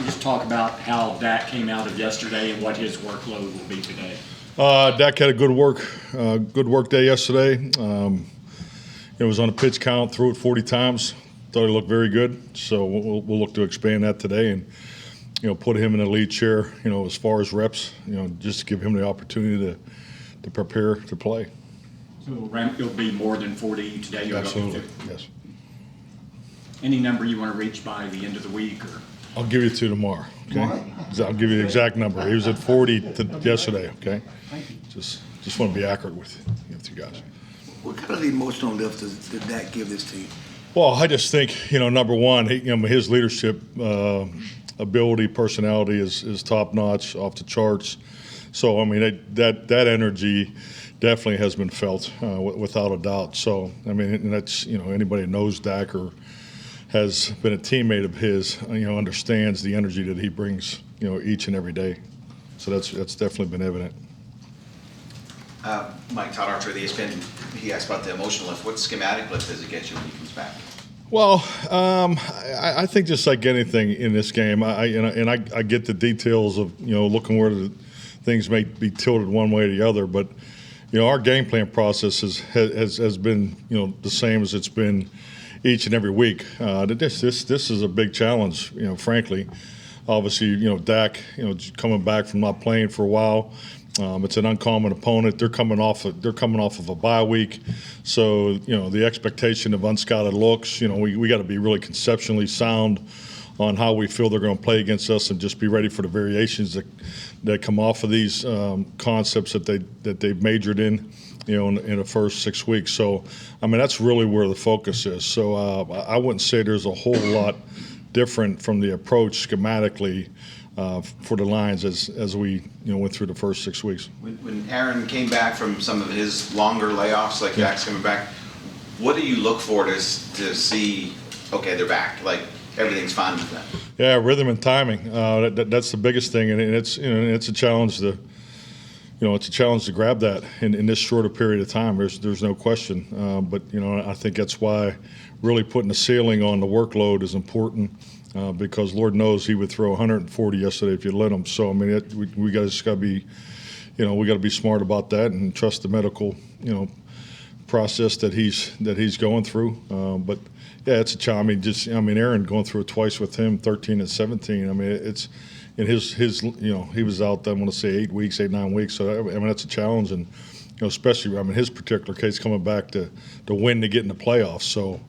Just talk about how Dak came out of yesterday and what his workload will be today. Dak had a good work day yesterday. It was on a pitch count, threw it 40 times. Thought he looked very good. So we'll look to expand that today and put him in the lead chair. As far as reps, just to give him the opportunity to prepare to play. So it'll be more than 40 today. Absolutely, yes. Any number you want to reach by the end of the week, or? I'll give you two tomorrow. Okay, I'll give you the exact number. He was at 40 yesterday. Okay, Thank you. Just want to be accurate with you guys. What kind of emotional lift did Dak give this team? Well, I just think number one, his leadership ability, personality is top notch, off the charts. So I mean that energy definitely has been felt without a doubt. So I mean, and that's anybody that knows Dak or has been a teammate of his, understands the energy that he brings, each and every day. So that's definitely been evident. Mike Todd Archer of the ESPN, he asked about the emotional lift. What schematic lift does it get you when he comes back? Well, I think just like anything in this game, I get the details of looking where the things may be tilted one way or the other, but our game plan process has been the same as it's been each and every week. This is a big challenge, frankly. Obviously, Dak, coming back from not playing for a while. It's an uncommon opponent. They're coming off of a bye week, so the expectation of unscouted looks. We got to be really conceptually sound on how we feel they're going to play against us, and just be ready for the variations that come off of these concepts that they've majored in. In the first 6 weeks. So, I mean, that's really where the focus is. So I wouldn't say there's a whole lot different from the approach schematically for the Lions as we went through the first 6 weeks. When Aaron came back from some of his longer layoffs, like Dak's coming back, what do you look for to see, okay, they're back, like everything's fine with them? Yeah, rhythm and timing. That's the biggest thing, and it's a challenge to. It's a challenge to grab that in this shorter period of time. There's no question. But I think that's why really putting a ceiling on the workload is important because Lord knows he would throw 140 yesterday if you let him. So I mean, we just got to be, we got to be smart about that and trust the medical, process that he's going through. But yeah, it's a challenge. Aaron going through it twice with him, 13 and 17. I mean, it's. In his he was out, I want to say 9 weeks. So, I mean, that's a challenge. And, especially, his particular case coming back to win to get in the playoffs. So,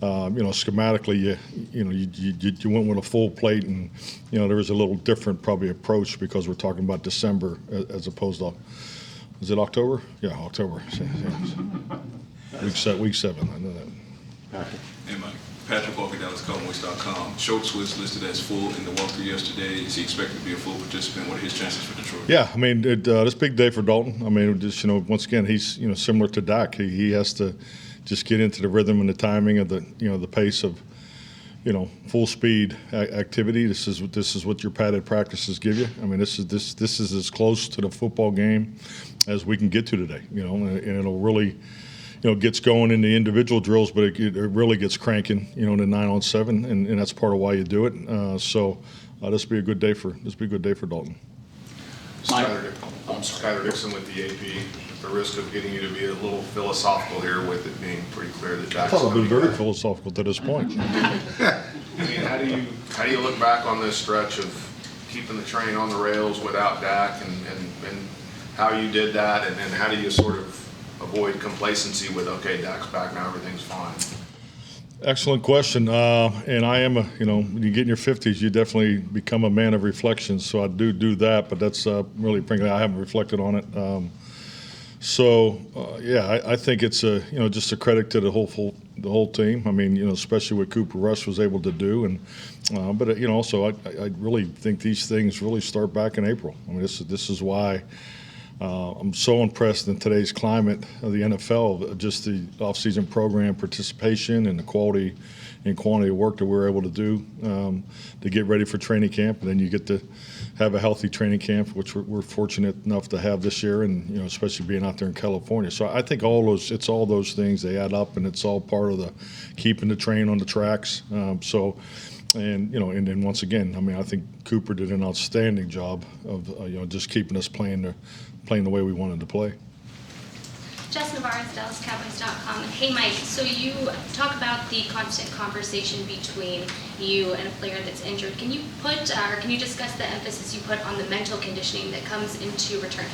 schematically, you went with a full plate. And, there was a little different probably approach because we're talking about December as opposed to, is it October? Yeah, October. Week 7, I know that. Hey, Mike. Patrick Walker, DallasCowboys.com. Schultz was listed as full in the walkthrough yesterday. Is he expected to be a full participant? What are his chances for Detroit? Yeah, I mean, this big day for Dalton. I mean, just once again, he's similar to Dak. He has to just get into the rhythm and the timing of the pace of full speed activity. This is what your padded practices give you. I mean, this is as close to the football game as we can get to today. And it'll really. Gets going in the individual drills, but it really gets cranking, in the 9-on-7, and that's part of why you do it. So this will be a good day for Dalton. Skyler Dixon with the AP. At the risk of getting you to be a little philosophical here, with it being pretty clear that Dak's I thought I've been very philosophical to this point. I mean, how do you look back on this stretch of keeping the train on the rails without Dak, and how you did that, and how do you sort of avoid complacency with, okay, Dak's back now, everything's fine? Excellent question. And I am when you get in your 50s, you definitely become a man of reflection. So I do that, but that's really, frankly, I haven't reflected on it. I think it's just a credit to the whole team. I mean, especially what Cooper Rush was able to do, and but also I really think these things really start back in April. I mean, this is why. I'm so impressed in today's climate of the NFL, just the offseason program participation and the quality and quantity of work that we're able to do to get ready for training camp. And then you get to have a healthy training camp, which we're fortunate enough to have this year, and especially being out there in California. So I think it's all those things, they add up, and it's all part of the keeping the train on the tracks. And and then once again, I mean, I think Cooper did an outstanding job of just keeping us playing the way we wanted to play. Jess Navarez, DallasCowboys.com. Hey, Mike, so you talk about the constant conversation between you and a player that's injured. Can you discuss the emphasis you put on the mental conditioning that comes into returning?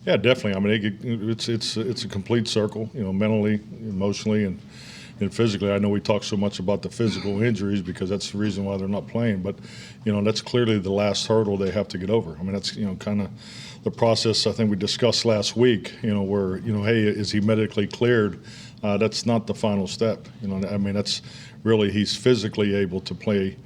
Yeah, definitely. I mean, it's a complete circle, mentally, emotionally, and physically. I know we talk so much about the physical injuries because that's the reason why they're not playing, but that's clearly the last hurdle they have to get over. I mean, that's kind of the process I think we discussed last week, where, hey, is he medically cleared? That's not the final step. I mean, that's really, he's physically able to play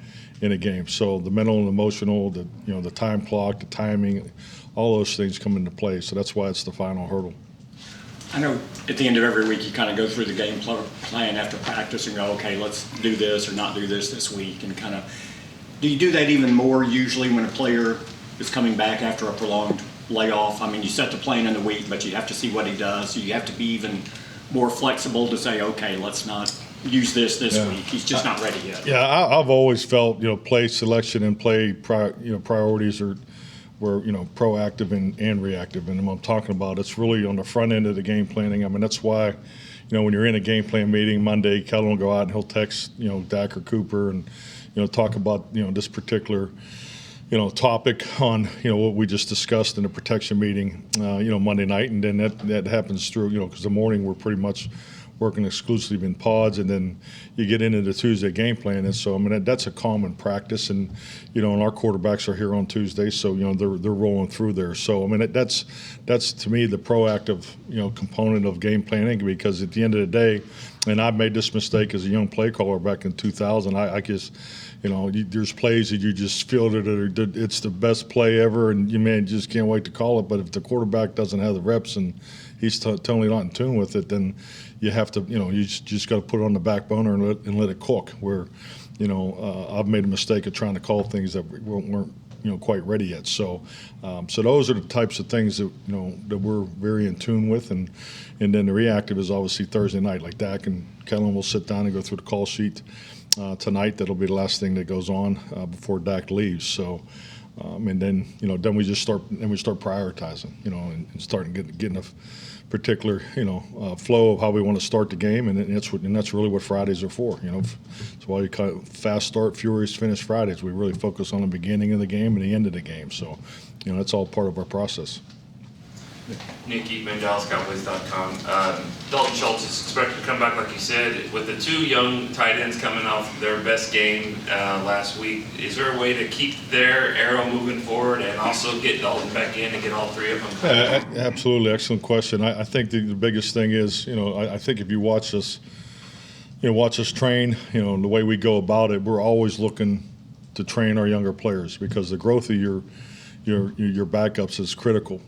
in a game. So the mental and emotional, the time clock, the timing, all those things come into play. So that's why it's the final hurdle. I know at the end of every week you kind of go through the game plan after practice and go, okay, let's do this or not do this week, and kind of, do you do that even more usually when a player is coming back after a prolonged layoff? I mean, you set the plan in the week, but you have to see what he does. So you have to be even more flexible to say, okay, let's not use this week. He's just not ready yet. Yeah, I've always felt, play selection and play priorities were proactive and reactive. And what I'm talking about, it's really on the front end of the game planning. I mean, that's why, when you're in a game plan meeting Monday, Kellen will go out and he'll text, Dak or Cooper and, talk about, this particular topic on, what we just discussed in the protection meeting, Monday night. And then that happens through, because the morning we're pretty much working exclusively in pods, and then you get into the Tuesday game plan. And so, I mean, that's a common practice. And, and our quarterbacks are here on Tuesday, so, they're rolling through there. So, I mean, that's to me the proactive, component of game planning, because at the end of the day, and I made this mistake as a young play caller back in 2000, I just, there's plays that you just feel that it's the best play ever, and you just can't wait to call it. But if the quarterback doesn't have the reps and he's totally not in tune with it, then you have to, you just got to put it on the back burner and let it cook. Where, I've made a mistake of trying to call things that weren't quite ready yet. So, so those are the types of things that that we're very in tune with, and then the reactive is obviously Thursday night. Like Dak and Kellen will sit down and go through the call sheet tonight. That'll be the last thing that goes on before Dak leaves. So. And then then we just start prioritizing, and starting getting a particular flow of how we want to start the game, and that's really what Fridays are for. That's why you kind of fast start, furious finish Fridays. We really focus on the beginning of the game and the end of the game. So that's all part of our process. Nick Eatman, DallasCowboys.com. Dalton Schultz is expected to come back, like you said, with the two young tight ends coming off their best game last week. Is there a way to keep their arrow moving forward and also get Dalton back in and get all three of them? Absolutely, excellent question. I think the biggest thing is, I think if you watch us, train, the way we go about it, we're always looking to train our younger players, because the growth of your backups is critical,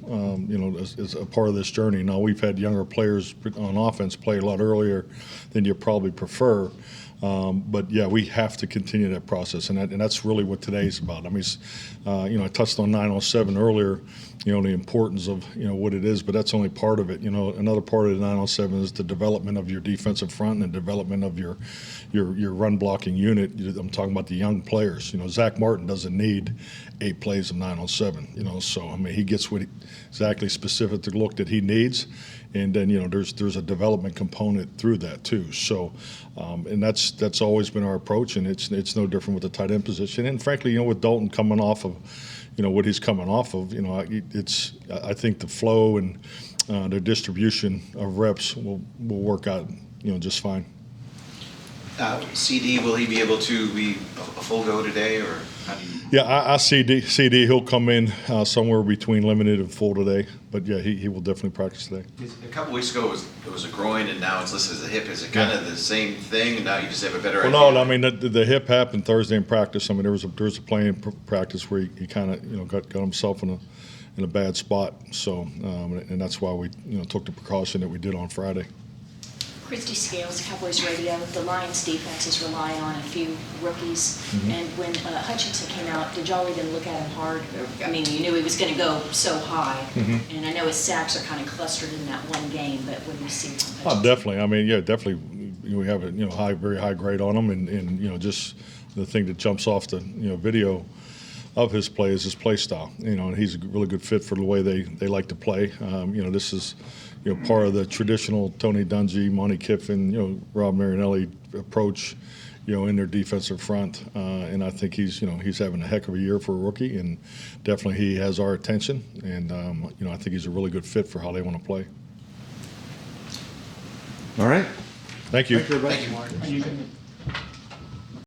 as a part of this journey. Now, we've had younger players on offense play a lot earlier than you probably prefer, but yeah, we have to continue that process, and that's really what today's about. I mean, I touched on 907 earlier, the importance of what it is, but that's only part of it. Another part of the 907 is the development of your defensive front and the development of your run blocking unit. I'm talking about the young players. Zach Martin doesn't need 8 plays of 907. So I mean, he gets what exactly specific the look that he needs, and then there's a development component through that too. So, and that's always been our approach, and it's no different with the tight end position. And frankly, with Dalton coming off of what he's coming off of, I think the flow and the distribution of reps will work out just fine. CD, will he be able to be a full go today, or how do you? Yeah, I CD. He'll come in somewhere between limited and full today, but yeah, he will definitely practice today. A couple weeks ago it was a groin, and now it's listed as a hip. Is it kind of the same thing, and now you just have a better idea? No, I mean the hip happened Thursday in practice. I mean there was a play in practice where he kind of got himself in a bad spot. So and that's why we took the precaution that we did on Friday. Christy Scales, Cowboys Radio. The Lions defense is relying on a few rookies. Mm-hmm. And when Hutchinson came out, did y'all even look at him hard? I mean, you knew he was going to go so high. Mm-hmm. And I know his sacks are kind of clustered in that one game, but what do you see from Hutchinson? Definitely. I mean, yeah, definitely. We have a very high grade on him, and just the thing that jumps off the video of his play is his play style. And he's a really good fit for the way they like to play. This is part of the traditional Tony Dungy, Monty Kiffin, Rob Marinelli approach. In their defensive front, and I think he's having a heck of a year for a rookie, and definitely he has our attention, and I think he's a really good fit for how they want to play. All right. Thank you. Thank you, everybody. Thank you, Mark. You can